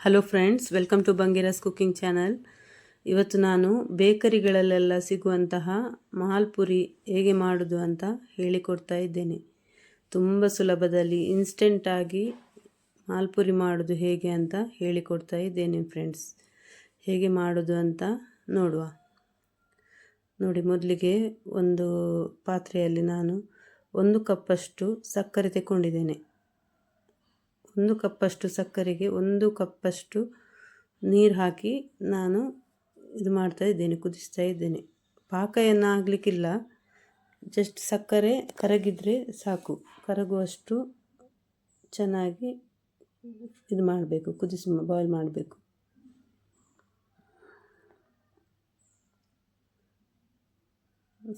Hello friends, welcome to Bangiras cooking channel. ಇವತ್ತು ನಾನು ಬೇಕರಿಗಳಲ್ಲೆಲ್ಲ ಸಿಗುವಂತಹ ಮಾಲ್ಪುರಿ ಹೇಗೆ ಮಾಡೋದು ಅಂತ ಹೇಳಿಕೊಡ್ತಾ ಇದ್ದೇನೆ. ತುಂಬ ಸುಲಭದಲ್ಲಿ ಇನ್ಸ್ಟೆಂಟಾಗಿ ಮಾಲ್ಪುರಿ ಮಾಡೋದು ಹೇಗೆ ಅಂತ ಹೇಳಿಕೊಡ್ತಾ ಇದ್ದೇನೆ ಫ್ರೆಂಡ್ಸ್. ಹೇಗೆ ಮಾಡೋದು ಅಂತ ನೋಡುವ. ನೋಡಿ, ಮೊದಲಿಗೆ ಒಂದು ಪಾತ್ರೆಯಲ್ಲಿ ನಾನು 1 ಕಪ್ಪಷ್ಟು ಸಕ್ಕರೆ ತಗೊಂಡಿದ್ದೇನೆ. 1 ಕಪ್ಪಷ್ಟು ಸಕ್ಕರೆಗೆ 1 ಕಪ್ಪಷ್ಟು ನೀರು ಹಾಕಿ ನಾನು ಇದು ಮಾಡ್ತಾ ಇದ್ದೇನೆ, ಕುದಿಸ್ತಾ ಇದ್ದೇನೆ. ಪಾಕ ಏನು ಆಗಲಿಕ್ಕಿಲ್ಲ, ಜಸ್ಟ್ ಸಕ್ಕರೆ ಕರಗಿದರೆ ಸಾಕು. ಕರಗುವಷ್ಟು ಚೆನ್ನಾಗಿ ಇದು ಮಾಡಬೇಕು, ಬಾಯ್ಲ್ ಮಾಡಬೇಕು.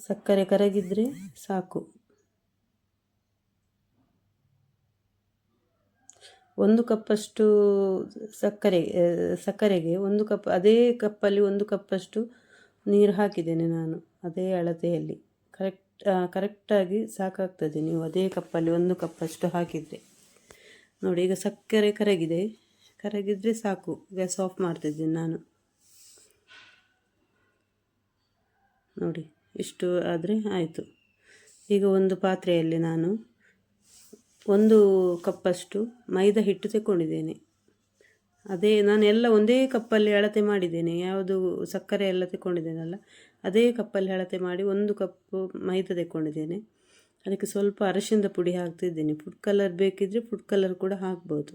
ಸಕ್ಕರೆ ಕರಗಿದರೆ ಸಾಕು. 1 ಕಪ್ಪಷ್ಟು ಸಕ್ಕರೆಗೆ 1 ಕಪ್, ಅದೇ ಕಪ್ಪಲ್ಲಿ 1 ಕಪ್ಪಷ್ಟು ನೀರು ಹಾಕಿದ್ದೇನೆ ನಾನು, ಅದೇ ಅಳತೆಯಲ್ಲಿ. ಕರೆಕ್ಟಾಗಿ ಸಾಕಾಗ್ತದೆ ನೀವು ಅದೇ ಕಪ್ಪಲ್ಲಿ 1 ಕಪ್ಪಷ್ಟು ಹಾಕಿದರೆ. ನೋಡಿ, ಈಗ ಸಕ್ಕರೆ ಕರಗಿದರೆ ಸಾಕು. ಗ್ಯಾಸ್ ಆಫ್ ಮಾಡ್ತಿದ್ದೀನಿ ನಾನು. ನೋಡಿ, ಇಷ್ಟು ಆದರೆ ಆಯಿತು. ಈಗ ಒಂದು ಪಾತ್ರೆಯಲ್ಲಿ ನಾನು 1 ಕಪ್ಪಷ್ಟು ಮೈದಾ ಹಿಟ್ಟು ತಗೊಂಡಿದ್ದೇನೆ. ನಾನು ಎಲ್ಲ ಒಂದೇ ಕಪ್ಪಲ್ಲಿ ಅಳತೆ ಮಾಡಿದ್ದೇನೆ. ಯಾವುದು ಸಕ್ಕರೆ ಎಲ್ಲ ತಗೊಂಡಿದ್ದೇನಲ್ಲ, ಅದೇ ಕಪ್ಪಲ್ಲಿ ಅಳತೆ ಮಾಡಿ 1 ಕಪ್ಪು ಮೈದಾ ತಗೊಂಡಿದ್ದೇನೆ. ಅದಕ್ಕೆ ಸ್ವಲ್ಪ ಅರಿಶಿಣದ ಪುಡಿ ಹಾಕ್ತಿದ್ದೇನೆ. ಫುಡ್ ಕಲರ್ ಬೇಕಿದ್ದರೆ ಫುಡ್ ಕಲರ್ ಕೂಡ ಹಾಕ್ಬೋದು.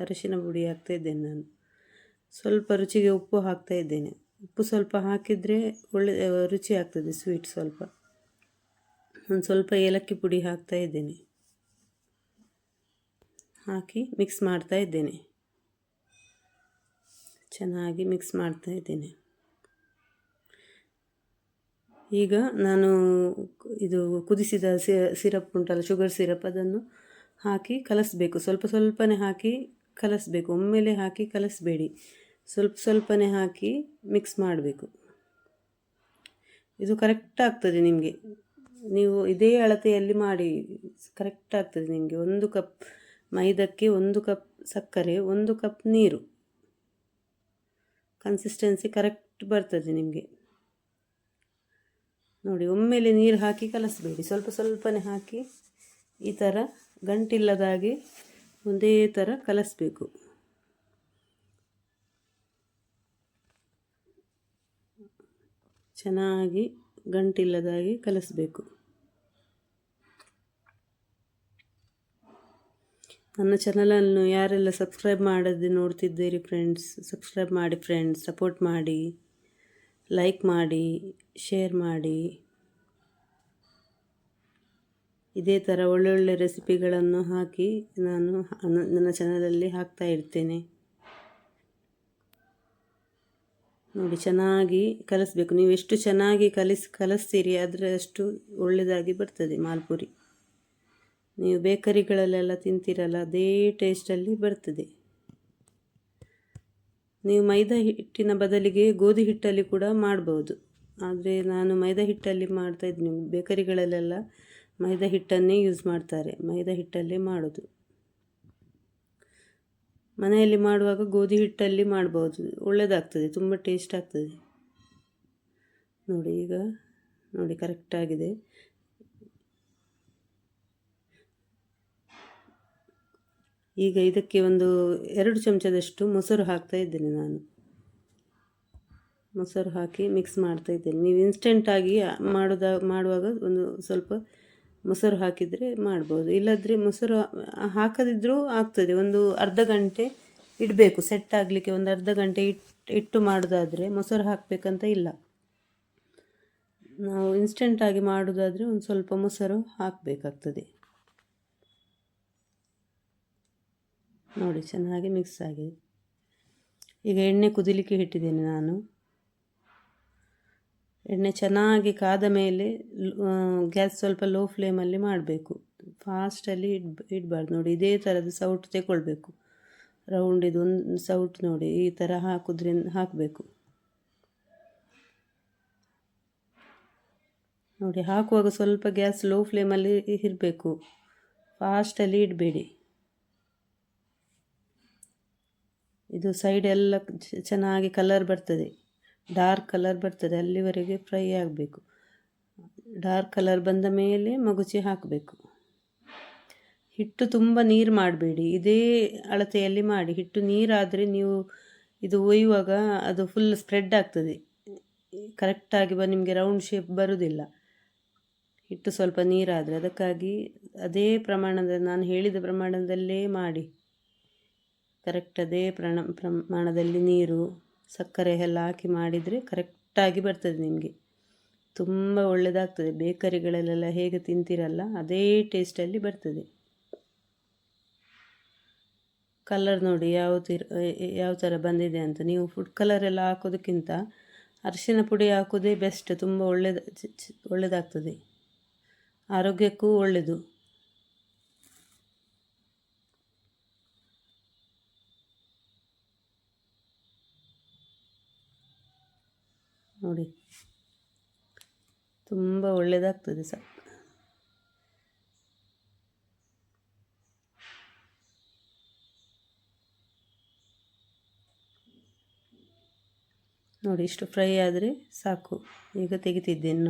ಅರಿಶಿನ ಪುಡಿ ಹಾಕ್ತಾಯಿದ್ದೇನೆ ನಾನು. ಸ್ವಲ್ಪ ರುಚಿಗೆ ಉಪ್ಪು ಹಾಕ್ತಾಯಿದ್ದೇನೆ. ಉಪ್ಪು ಸ್ವಲ್ಪ ಹಾಕಿದರೆ ಒಳ್ಳೆ ರುಚಿ ಆಗ್ತದೆ, ಸ್ವೀಟ್. ಸ್ವಲ್ಪ ಏಲಕ್ಕಿ ಪುಡಿ ಹಾಕ್ತಾಯಿದ್ದೇನೆ. ಹಾಕಿ ಮಿಕ್ಸ್ ಮಾಡ್ತಾ ಇದ್ದೇನೆ. ಚೆನ್ನಾಗಿ ಮಿಕ್ಸ್ ಮಾಡ್ತಾ ಇದ್ದೇನೆ. ಈಗ ನಾನು ಇದು ಕುದಿಸಿದ ಸಿರಪ್ ಉಂಟಲ್ಲ, ಶುಗರ್ ಸಿರಪ್, ಅದನ್ನು ಹಾಕಿ ಕಲಸಬೇಕು. ಸ್ವಲ್ಪನೇ ಹಾಕಿ ಕಲಸಬೇಕು. ಒಮ್ಮೆಲೆ ಹಾಕಿ ಕಲಸಬೇಡಿ, ಸ್ವಲ್ಪನೇ ಹಾಕಿ ಮಿಕ್ಸ್ ಮಾಡಬೇಕು. ಇದು ಕರೆಕ್ಟ್ ಆಗ್ತದೆ ನಿಮಗೆ. ನೀವು ಇದೇ ಅಳತೆಯಲ್ಲಿ ಮಾಡಿ, ಕರೆಕ್ಟ್ ಆಗ್ತದೆ ನಿಮಗೆ. 1 ಕಪ್ ಮೈದಕ್ಕೆ 1 ಕಪ್ ಸಕ್ಕರೆ, 1 ಕಪ್ ನೀರು. ಕನ್ಸಿಸ್ಟೆನ್ಸಿ ಕರೆಕ್ಟ್ ಬರ್ತದೆ ನಿಮಗೆ. ನೋಡಿ, ಒಮ್ಮೆಲೆ ನೀರು ಹಾಕಿ ಕಲಸಬೇಡಿ, ಸ್ವಲ್ಪನೇ ಹಾಕಿ ಈ ಥರ ಗಂಟಿಲ್ಲದಾಗೆ ಒಂದೇ ಥರ ಕಲಸಬೇಕು. ಚೆನ್ನಾಗಿ ಗಂಟಿಲ್ಲದಾಗೆ ಕಲಸಬೇಕು. ನನ್ನ ಚಾನಲನ್ನು ಯಾರೆಲ್ಲ ಸಬ್ಸ್ಕ್ರೈಬ್ ಮಾಡದೆ ನೋಡ್ತಿದ್ದೀರಿ ಫ್ರೆಂಡ್ಸ್, ಸಬ್ಸ್ಕ್ರೈಬ್ ಮಾಡಿ ಫ್ರೆಂಡ್ಸ್, ಸಪೋರ್ಟ್ ಮಾಡಿ, ಲೈಕ್ ಮಾಡಿ, ಶೇರ್ ಮಾಡಿ. ಇದೇ ಥರ ಒಳ್ಳೊಳ್ಳೆ ರೆಸಿಪಿಗಳನ್ನು ಹಾಕಿ ನಾನು ನನ್ನ ಚಾನಲಲ್ಲಿ ಹಾಕ್ತಾ ಇರ್ತೇನೆ. ನೋಡಿ, ಚೆನ್ನಾಗಿ ಕಲಸಬೇಕು. ನೀವು ಎಷ್ಟು ಚೆನ್ನಾಗಿ ಕಲಿಸ್ತೀರಿ ಅದರಷ್ಟು ಒಳ್ಳೆಯದಾಗಿ ಬರ್ತದೆ ಮಾಲ್ಪುರಿ. ನೀವು ಬೇಕರಿಗಳಲ್ಲೆಲ್ಲ ತಿಂತೀರಲ್ಲ, ಅದೇ ಟೇಸ್ಟಲ್ಲಿ ಬರ್ತದೆ. ನೀವು ಮೈದಾ ಹಿಟ್ಟಿನ ಬದಲಿಗೆ ಗೋಧಿ ಹಿಟ್ಟಲ್ಲಿ ಕೂಡ ಮಾಡ್ಬೋದು. ಆದರೆ ನಾನು ಮೈದಾ ಹಿಟ್ಟಲ್ಲಿ ಮಾಡ್ತಾಯಿದ್ದೀನಿ. ಬೇಕರಿಗಳಲ್ಲೆಲ್ಲ ಮೈದಾ ಹಿಟ್ಟನ್ನೇ ಯೂಸ್ ಮಾಡ್ತಾರೆ. ಮೈದಾ ಹಿಟ್ಟಲ್ಲೇ ಮಾಡೋದು. ಮನೆಯಲ್ಲಿ ಮಾಡುವಾಗ ಗೋಧಿ ಹಿಟ್ಟಲ್ಲಿ ಮಾಡ್ಬೋದು, ಒಳ್ಳೆಯದಾಗ್ತದೆ, ತುಂಬ ಟೇಸ್ಟ್ ಆಗ್ತದೆ. ನೋಡಿ, ಈಗ ನೋಡಿ ಕರೆಕ್ಟಾಗಿದೆ. ಈಗ ಇದಕ್ಕೆ ಒಂದು 2 ಚಮಚದಷ್ಟು ಮೊಸರು ಹಾಕ್ತಾ ಇದ್ದೇನೆ ನಾನು. ಮೊಸರು ಹಾಕಿ ಮಿಕ್ಸ್ ಮಾಡ್ತಾ ಇದ್ದೇನೆ. ನೀವು ಇನ್ಸ್ಟೆಂಟಾಗಿ ಮಾಡುವಾಗ ಒಂದು ಸ್ವಲ್ಪ ಮೊಸರು ಹಾಕಿದರೆ ಮಾಡ್ಬೋದು. ಇಲ್ಲದ್ರೆ ಮೊಸರು ಹಾಕದಿದ್ದರೂ ಆಗ್ತದೆ. ಒಂದು ಅರ್ಧ ಗಂಟೆ ಇಡಬೇಕು ಸೆಟ್ ಆಗಲಿಕ್ಕೆ. ಒಂದು ಅರ್ಧ ಗಂಟೆ ಇಟ್ಟು ಮಾಡೋದಾದರೆ ಮೊಸರು ಹಾಕಬೇಕಂತ ಇಲ್ಲ. ನಾವು ಇನ್ಸ್ಟೆಂಟಾಗಿ ಮಾಡೋದಾದರೆ ಒಂದು ಸ್ವಲ್ಪ ಮೊಸರು ಹಾಕಬೇಕಾಗ್ತದೆ. ನೋಡಿ, ಚೆನ್ನಾಗಿ ಮಿಕ್ಸ್ ಆಗಿದೆ. ಈಗ ಎಣ್ಣೆ ಕುದಿಲಿಕ್ಕೆ ಇಟ್ಟಿದ್ದೇನೆ ನಾನು. ಎಣ್ಣೆ ಚೆನ್ನಾಗಿ ಕಾದ ಮೇಲೆ ಗ್ಯಾಸ್ ಸ್ವಲ್ಪ ಲೋ ಫ್ಲೇಮಲ್ಲಿ ಮಾಡಬೇಕು, ಫಾಸ್ಟಲ್ಲಿ ಇಡಬಾರ್ದು. ನೋಡಿ, ಇದೇ ಥರದ ಸೌಟು ತಗೊಳ್ಬೇಕು. ರೌಂಡ್ ಇದು ಒಂದು ಸೌಟು ನೋಡಿ, ಈ ಥರ ಹಾಕಬೇಕು. ನೋಡಿ, ಹಾಕುವಾಗ ಸ್ವಲ್ಪ ಗ್ಯಾಸ್ ಲೋ ಫ್ಲೇಮಲ್ಲಿ ಇರಬೇಕು, ಫಾಸ್ಟಲ್ಲಿ ಇಡಬೇಡಿ. ಇದು ಸೈಡ್ ಎಲ್ಲ ಚೆನ್ನಾಗಿ ಕಲರ್ ಬರ್ತದೆ, ಡಾರ್ಕ್ ಕಲರ್ ಬರ್ತದೆ, ಅಲ್ಲಿವರೆಗೆ ಫ್ರೈ ಆಗಬೇಕು. ಡಾರ್ಕ್ ಕಲರ್ ಬಂದ ಮೇಲೆ ಮಗುಚಿ ಹಾಕಬೇಕು. ಹಿಟ್ಟು ತುಂಬ ನೀರು ಮಾಡಬೇಡಿ, ಇದೇ ಅಳತೆಯಲ್ಲಿ ಮಾಡಿ. ಹಿಟ್ಟು ನೀರಾದರೆ ನೀವು ಇದು ಒಯ್ಯುವಾಗ ಅದು ಫುಲ್ ಸ್ಪ್ರೆಡ್ ಆಗ್ತದೆ, ಕರೆಕ್ಟಾಗಿ ನಿಮಗೆ ರೌಂಡ್ ಶೇಪ್ ಬರುವುದಿಲ್ಲ. ಹಿಟ್ಟು ಸ್ವಲ್ಪ ನೀರಾದರೆ, ಅದಕ್ಕಾಗಿ ಅದೇ ಪ್ರಮಾಣದ ನಾನು ಹೇಳಿದ ಪ್ರಮಾಣದಲ್ಲೇ ಮಾಡಿ. ಕರೆಕ್ಟ್ ಅದೇ ಪ್ರಮಾಣದಲ್ಲಿ ನೀರು ಸಕ್ಕರೆ ಎಲ್ಲ ಹಾಕಿ ಮಾಡಿದರೆ ಕರೆಕ್ಟಾಗಿ ಬರ್ತದೆ. ನಿಮಗೆ ತುಂಬ ಒಳ್ಳೆಯದಾಗ್ತದೆ. ಬೇಕರಿಗಳಲ್ಲೆಲ್ಲ ಹೇಗೆ ತಿಂತೀರಲ್ಲ ಅದೇ ಟೇಸ್ಟಲ್ಲಿ ಬರ್ತದೆ. ಕಲರ್ ನೋಡಿ ಯಾವ ಥರ ಬಂದಿದೆ ಅಂತ. ನೀವು ಫುಡ್ ಕಲರ್ ಎಲ್ಲ ಹಾಕೋದಕ್ಕಿಂತ ಅರಿಶಿನ ಪುಡಿ ಹಾಕೋದೇ ಬೆಸ್ಟ್, ತುಂಬ ಒಳ್ಳೆಯದಾಗ್ತದೆ, ಆರೋಗ್ಯಕ್ಕೂ ಒಳ್ಳೆಯದು. ನೋಡಿ ತುಂಬ ಒಳ್ಳೆಯದಾಗ್ತದೆ ನೋಡಿ ಇಷ್ಟು ಫ್ರೈ ಆದರೆ ಸಾಕು. ಈಗ ತೆಗಿತಿದ್ದೇನೆ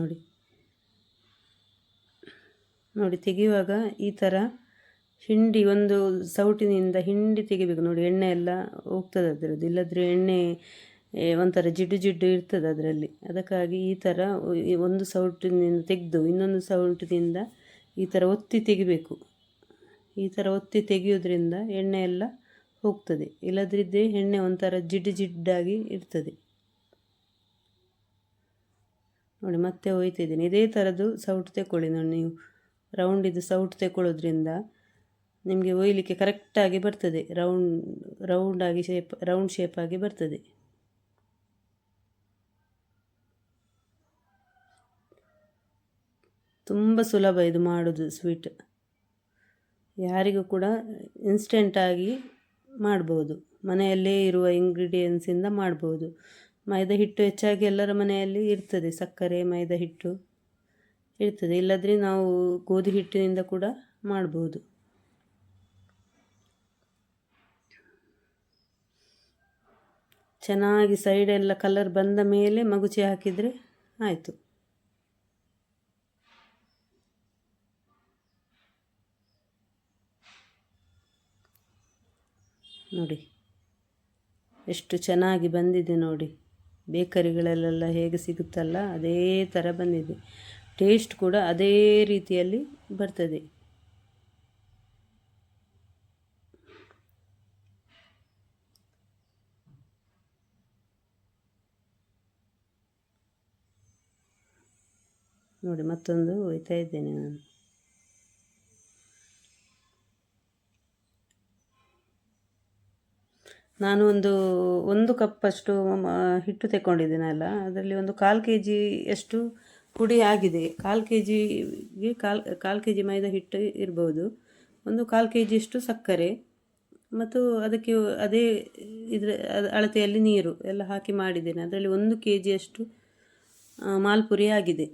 ನೋಡಿ ತೆಗೆಯುವಾಗ ಈ ಥರ ಹಿಂಡಿ ಒಂದು ಸೌಟಿನಿಂದ ಹಿಂಡಿ ತೆಗಿಬೇಕು. ನೋಡಿ ಎಣ್ಣೆ ಎಲ್ಲ ಹೋಗ್ತದೆ ಅದರದ್ದು, ಇಲ್ಲದ್ರೆ ಎಣ್ಣೆ ಒಂಥರ ಜಿಡ್ಡು ಇರ್ತದೆ ಅದರಲ್ಲಿ. ಅದಕ್ಕಾಗಿ ಈ ಥರ ಒಂದು ಸೌಟಿನಿಂದ ತೆಗೆದು ಇನ್ನೊಂದು ಸೌಟಿನಿಂದ ಈ ಥರ ಒತ್ತಿ ತೆಗಿಬೇಕು. ಈ ಥರ ಒತ್ತಿ ತೆಗೆಯೋದ್ರಿಂದ ಎಣ್ಣೆ ಎಲ್ಲ ಹೋಗ್ತದೆ, ಇಲ್ಲದ್ರಿದ್ದರೆ ಎಣ್ಣೆ ಒಂಥರ ಜಿಡ್ಡಾಗಿ ಇರ್ತದೆ. ನೋಡಿ ಮತ್ತೆ ಒಯ್ತಿದ್ದೀನಿ. ಇದೇ ಥರದ್ದು ಸೌಟು ತೆಕ್ಕೊಳ್ಳಿ ನೋಡಿ. ನೀವು ರೌಂಡಿದ್ದು ಸೌಟು ತೆಕ್ಕೊಳ್ಳೋದ್ರಿಂದ ನಿಮಗೆ ಒಯ್ಯಲಿಕ್ಕೆ ಕರೆಕ್ಟಾಗಿ ಬರ್ತದೆ, ರೌಂಡ್ ಶೇಪಾಗಿ ಬರ್ತದೆ. ತುಂಬ ಸುಲಭ ಇದು ಮಾಡೋದು ಸ್ವೀಟ್. ಯಾರಿಗೂ ಕೂಡ ಇನ್ಸ್ಟೆಂಟಾಗಿ ಮಾಡ್ಬೋದು, ಮನೆಯಲ್ಲೇ ಇರುವ ಇಂಗ್ರೀಡಿಯೆಂಟ್ಸಿಂದ ಮಾಡ್ಬೋದು. ಮೈದಾ ಹಿಟ್ಟು ಹೆಚ್ಚಾಗಿ ಎಲ್ಲರ ಮನೆಯಲ್ಲಿ ಇರ್ತದೆ, ಸಕ್ಕರೆ ಮೈದಾ ಹಿಟ್ಟು ಇರ್ತದೆ. ಇಲ್ಲದ್ರೆ ನಾವು ಗೋಧಿ ಹಿಟ್ಟಿನಿಂದ ಕೂಡ ಮಾಡ್ಬೋದು. ಚೆನ್ನಾಗಿ ಸೈಡೆಲ್ಲ ಕಲರ್ ಬಂದ ಮೇಲೆ ಮಗುಚಿ ಹಾಕಿದರೆ ಆಯಿತು. ನೋಡಿ ಎಷ್ಟು ಚೆನ್ನಾಗಿ ಬಂದಿದೆ ನೋಡಿ. ಬೇಕರಿಗಳಲ್ಲೆಲ್ಲ ಹೇಗೆ ಸಿಗುತ್ತಲ್ಲ ಅದೇ ಥರ ಬಂದಿದೆ. ಟೇಸ್ಟ್ ಕೂಡ ಅದೇ ರೀತಿಯಲ್ಲಿ ಬರ್ತದೆ. ನೋಡಿ ಮತ್ತೊಂದು ಒಯ್ತಾ ಇದ್ದೇನೆ ನಾನು. ನಾನು ಒಂದು ಕಪ್ಪಷ್ಟು ಹಿಟ್ಟು ತೆಕ್ಕೊಂಡಿದ್ದೀನಲ್ಲ, ಅದರಲ್ಲಿ ಒಂದು 1/4 kg ಅಷ್ಟು ಪುಡಿ ಆಗಿದೆ. 1/4 kgಗೆ 1/4 kg ಮೈದಾ ಹಿಟ್ಟು ಇರ್ಬೋದು. ಒಂದು 1/4 kg ಅಷ್ಟು ಸಕ್ಕರೆ ಮತ್ತು ಅದಕ್ಕೆ ಅದೇ ಅಳತೆಯಲ್ಲಿ ನೀರು ಎಲ್ಲ ಹಾಕಿ ಮಾಡಿದ್ದೇನೆ. ಅದರಲ್ಲಿ 1 kg ಅಷ್ಟು ಮಾಲ್ಪುರಿ ಆಗಿದೆ.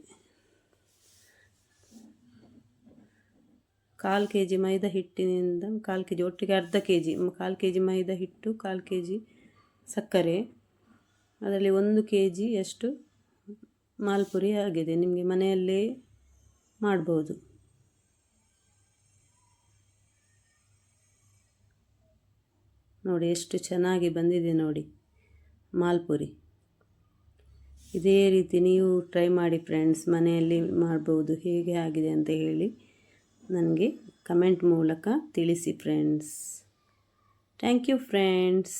1/4 kg ಮೈದಾ ಹಿಟ್ಟಿನಿಂದ 1/4 kg ಒಟ್ಟಿಗೆ 1/2 kg, 1/4 kg ಮೈದಾ ಹಿಟ್ಟು, 1/4 kg ಸಕ್ಕರೆ, ಅದರಲ್ಲಿ 1 kg ಅಷ್ಟು ಮಾಲ್ಪುರಿ ಆಗಿದೆ. ನಿಮಗೆ ಮನೆಯಲ್ಲೇ ಮಾಡ್ಬೋದು. ನೋಡಿ ಎಷ್ಟು ಚೆನ್ನಾಗಿ ಬಂದಿದೆ ನೋಡಿ ಮಾಲ್ಪುರಿ. ಇದೇ ರೀತಿ ನೀವು ಟ್ರೈ ಮಾಡಿ ಫ್ರೆಂಡ್ಸ್, ಮನೆಯಲ್ಲಿ ಮಾಡ್ಬೋದು. ಹೇಗೆ ಆಗಿದೆ ಅಂತ ಹೇಳಿ ನನಗೆ ಕಮೆಂಟ್ ಮೂಲಕ ತಿಳಿಸಿ ಫ್ರೆಂಡ್ಸ್. Thank you friends.